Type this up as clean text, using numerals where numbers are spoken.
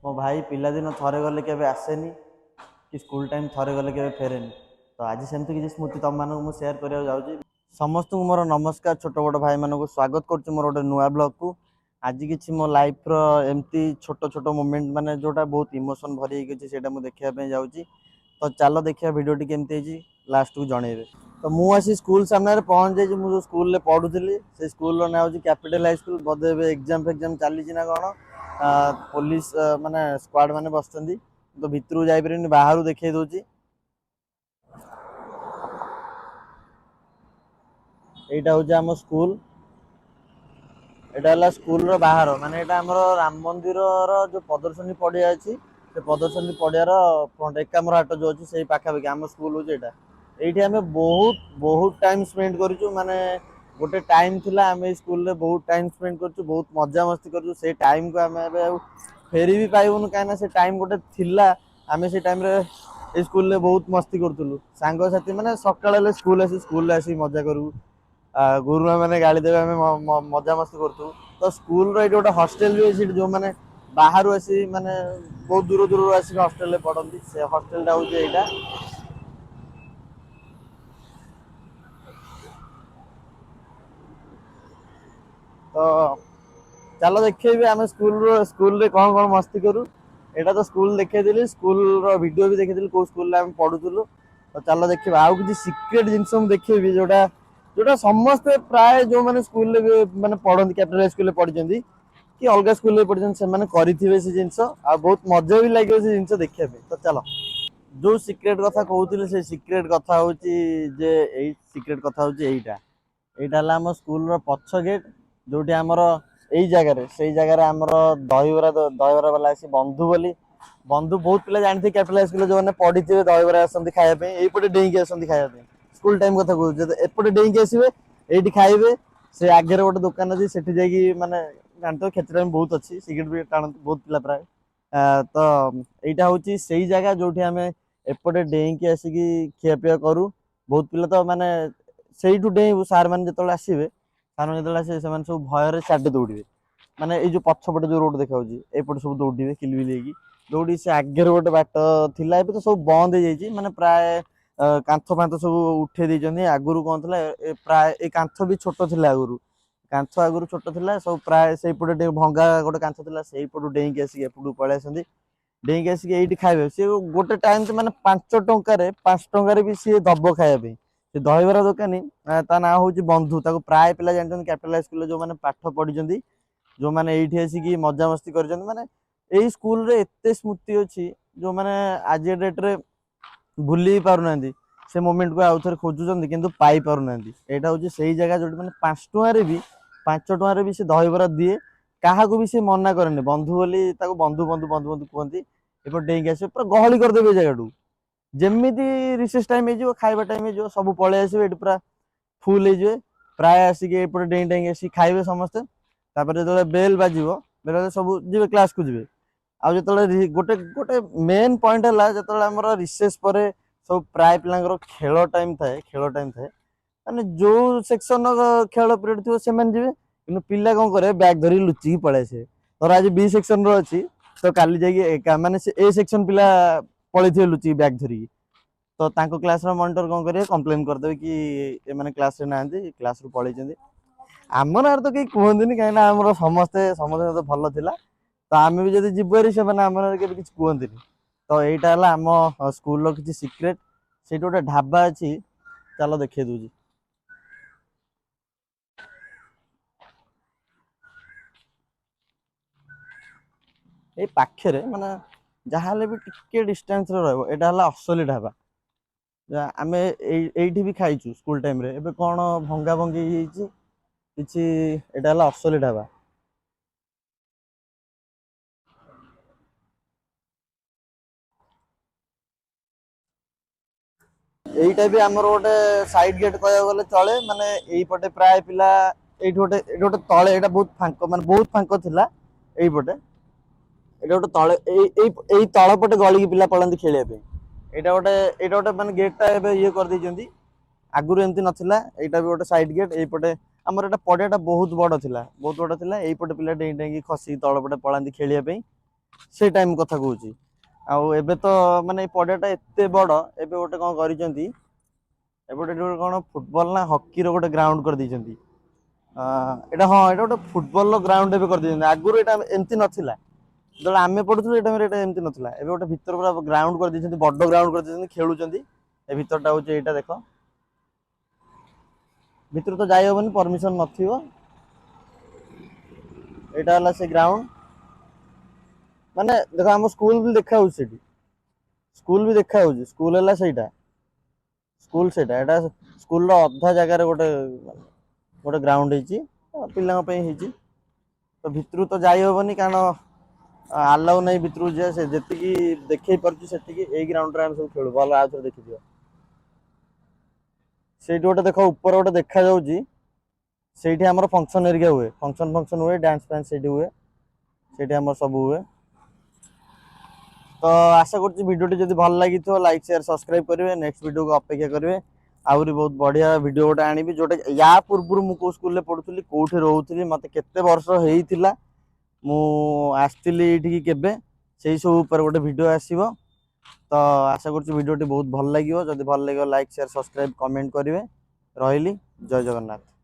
मो भाई पिलादिन थरे गले केबे आसेनी कि स्कूल टाइम थरे गले केबे फेरेनी। तो आज सेमती किसी स्मृति तुम मानक मु शेयर करिया जाउची। समस्त मोर नमस्कार छोट बड़ भाई मानक स्वागत करछु मोर गोटे नुआ ब्लॉग को। आज किसी मो लाइफ रो एमती छोट छोट मोमेंट माने जोटा बहुत इमोशन भरी गछि सेटा मु देखिया पे जाउची। तो चलो देखिया वीडियो टी केमती हेजी लास्ट को जणेबे। तो मु आसी स्कूल सामने रे पहुंच जाई मु जो स्कूल ले पढुथली से स्कूल रो ना होची कैपिटल हाई स्कूल। बदे एग्जाम चली ना कौन पुलिस माने स्क्वाड माने बसचंदी। तो भितरु जाई परनी बाहरु देखै दोची। एटा होची हम स्कूल। एटा हला स्कूल रो बाहर माने एटा हमरो राम मंदिर रो जो प्रदर्शनी पड़िया अछि से प्रदर्शनी पड़िया रो फ्रंट एकामर हाट जो अछि सेही पाखा पाखी हम स्कूल होची एटा। एठी हमें बहुत टाइम स्पेंड करिछु माने गोटे टाइम थिला हमें स्कूल रे बहुत टाइम स्पेंड करछु बहुत मजा मस्ती करछु। से टाइम को हमें अब फेरी भी पाइबुन काना से टाइम गोटे थिला हमें से टाइम रे स्कूल रे बहुत मस्ती करथुलु सांग साथी माने सकाळे स्कूल आसी मजा करू। गुरुमा मैंने गाड़ी देवे हमें मजा मस्ती करथु। तो स्कूल रो गोटे हॉस्टल भी अछि जो माने बाहर आसी माने बहुत दूर दूर आसी हॉस्टल रे पढंती से हॉस्टल टा होची एटा। तो चलो देखिए आम स्कूल रे कौन कौन मस्ती करूँ। एटा तो स्कूल देखेदी स्कूल रो वीडियो भी देखेदी को स्कूल रे हम पढुथुलु। तो चलो देखिए आउ किसी सीक्रेट जिनस देखिए जोटा जोटा समस्ते प्राय जो माने स्कूल रे माने पढंती कैपिटल स्कूल रे पढिचंदी कि अलग स्कूल रे पढिचंदी से माने करिथिबे से जिंस आ बहुत मजा भी लागियो से जिंस देखिया पे। तो चलो जो सीक्रेट कथा कहउथिले से सीक्रेट कथा होची जे एई सीक्रेट कथा होची एईटा। एईटा हला हम स्कूल रो पछ गेट जोटी हमर एई जगह रे सेई जगह रे हमर दहीबरा वाला आसी बंधु बोली बंधु बहुत पिला जानथि कैपिटल स्कूल जो माने पढिथिबे दहीबरा आसंती खाया पे एईपटे डेंकी आसंती खाया पे। स्कूल टाइम कथा कहउछ एपटे डेंकी आसीबे एईटी खाइबे से आगे गोटे दुकान अछि सेठी जाई माने जानतो क्षेत्र में बहुत अच्छी सिगरेट भी टाणत बहुत पिला प्राय। तो एईटा होची सेई जगह जोठी हमें एपटे डेंकी आसी खिया पिया करू। बहुत पिला तो माने सेईठु डेइबु सार माने जतले आसीबे सार माने जतले आसीबे से माने सब भय रे साडे दौड़िबे माने ए जो पछपटे जो रोड देखाउची एपटे सब दौड़िबे किलबिल हेकी दौड़ी से आगे गोटे बाट थिला एबे तो सब बंद हो जाइची माने प्राय कांथ फांथ सब उठे देइचंदी। आगुरु कोन थिला प्राय ए कांथ भी छोटो थिला आगुरु कांथ आगुरु छोटो थिला सब प्राय सेई पटे भंगा गोटे कांथ थिला सेई पटु डेइंकी आसी एपटु पळे आसंदी डेइंकी आसी एईटी खाइबे। से गोटे टाइम से माने 5 टंका रे भी से दबो खाया पे। से दहीबरा दुकानी ता ना होची बंधु ताको प्राय पिला जानचंदी कैपिटल स्कूल जो माने पाठ पढिचंदी जो माने एईठी आसी की मजा मस्ती करचंदी माने एई स्कूल रे एते स्मृति अछि जो माने आज डेट रे भूली पारु नांदी। से मोमेंट को आउ थरे खोजुचंदी किंतु पाई पारु नांदी। एटा होची सेई जगह जोटी माने 5 टंका रे भी 5 टंका रे भी से दहीबरा दिए काहाकू भी से मना करने बंधु बोली ताको बंधु बंधु बंधु बंधु कहंती। एपर डेंगी आसे पूरा गहली कर देबे जगहटू जेमिति रिसेस टाइम हे खाइबा टाइम हे सब पळे आसीबे एटी पूरा फुल हे प्राय आसिक एपटे डेंगी डेंगी आसी खाइबे समस्ते। तापर जतले बेल बाजिबो बेल सब जिबे क्लास को जिबे आ जतले गोटे गोटे मेन पॉइंट हला जतले हमर रिसेस परे सब प्राय पिलांगर खेल टाइम थाए माने जो सेक्शन खेल पीरियड थियो सेमन जिबे किनु पिला कोन करे बैग धरी लुचि पळे आसे। और आज बी सेक्शन रो अछि तो काली जाई माने से ए सेक्शन पिला पळे थियो लुचि बैग धरी तो तांको क्लास रो मॉनिटर कोन करे कंप्लेन कर देबे कि ए माने क्लास रे नांदी क्लास रो पळे जंदी। हमर आर तो के कहंदिनी काइना हमर समस्ते समस्ते तो भलो थिला। तो आमे भी जदी जिबेरी से माने हमर के किछ कहंदिनी। तो एईटा हला हम स्कूल रो किछ सीक्रेट सेठी गोटे ढाबा अछि चलो देखै दूजी। ए पाखेरे माने जहाले भी टिके डिस्टेंस रे रहबो एटा हला असली ढाबा आमे एईठी भी खाइछु स्कूल टाइम रे। एबे कोन भंगा भंगी हिची किछि एटा हला असली ढाबा। एईटा भी हमर गोटे साइड गेट कहया गले चले माने एई पटे प्राय पिला एठी गोटे तळे एटा बहुत फांको माने बहुत फांको थिला एई पटे एटा गोटे तळे एई तळ पटे गली की पिला पळंती खेलिया पे। एटा गोटे माने गेट टा एबे ये कर दैचंदी आगुरु एमती नथिला। एईटा भी गोटे साइड गेट एई पटे हमर एटा पडियाटा बहुत बड़ थिला एई पटे पिला डेई डेई खसी तळ पटे पळंती खेलिया पे। से टाइम कथा कहूँ आउ एबे तो माने पड़ियाटा एते बड़ एबे गोटे कौन करिसेंती एबे गोटे कौन फुटबॉल ना हॉकी रो गोटे ग्राउंड कर दैछंती एटा हाँ एटा गोटे फुटबॉल रो ग्राउंड एबे कर दैछंती आगुरु एटा एमती नथिला जेतबेले आमे पढुथुलु एटा एमती नथिला एबे गोटे भीतर पूरा ग्राउंड कर दैछंती बड़ ग्राउंड कर दैछंती खेलुचंती ए भीतरटा होचे एटा देखो भीतर तो जाई होबनी परमिशन नथिबो एटा हला से ग्राउंड माने देखो हम स्कूल भी देखा होउछ सेठी स्कूल भी देखा होउछ स्कूल हला सेटा स्कूल सेटा एटा स्कूल रो अधा जगह रे गोटे गोटे ग्राउंड ହେଇଛି ପିଲାଙ୍କ ପାଇଁ ହେଇଛି ତ ଭିତରୁ ତ ଯାଇ ହବନି କାରଣ ଆଲାଉ ନାହିଁ ଭିତରୁ ଯିବା ସେ ଯେତିକି ଦେଖେଇ ପାରୁଛି ସେତିକି ଏଇ ଗ୍ରାଉଣ୍ଡରେ ଆମେ ସବୁ ଖେଳୁ ଭଲ ଆଉ ଥରେ ଦେଖିଦିଅ ସେଇଠି ଗୋଟେ ଦେଖ ଉପରେ ଗୋଟେ ଦେଖା ଯାଉଛି ସେଇଠି ଆମର ଫଙ୍କସନ ଏରିକା ହୁଏ ଫଙ୍କସନ ହୁଏ ଡ୍ୟାନ୍ସ ଫ୍ୟାନ୍ସ ସେଇଠି हुए ସେଇଠି ଆମର ସବୁ ହୁଏ ତ ଆଶା କରୁଛି ଭିଡ଼ିଓଟି ଯଦି ଭଲ ଲାଗିଥିବ ଲାଇକ୍ शेयर सब्सक्राइब करेंगे नेक्स्ट वीडियो को अपेक्षा करेंगे आहुरी बहुत बढ़िया वीडियो गोटे आनिबि जोटा या पूर्व मु को स्कूल रे पढुथली कोठे रहउथली मते केते वर्ष हेइथिला मु आस्थिली एठी केबे सेही सब ऊपर गोटे वीडियो आसीबो तो आशा करछि वीडियोटी बहुत भल लागियो जदि भल लागियो लाइक शेयर सब्सक्राइब कमेंट करिवे रहिली जय जगन्नाथ।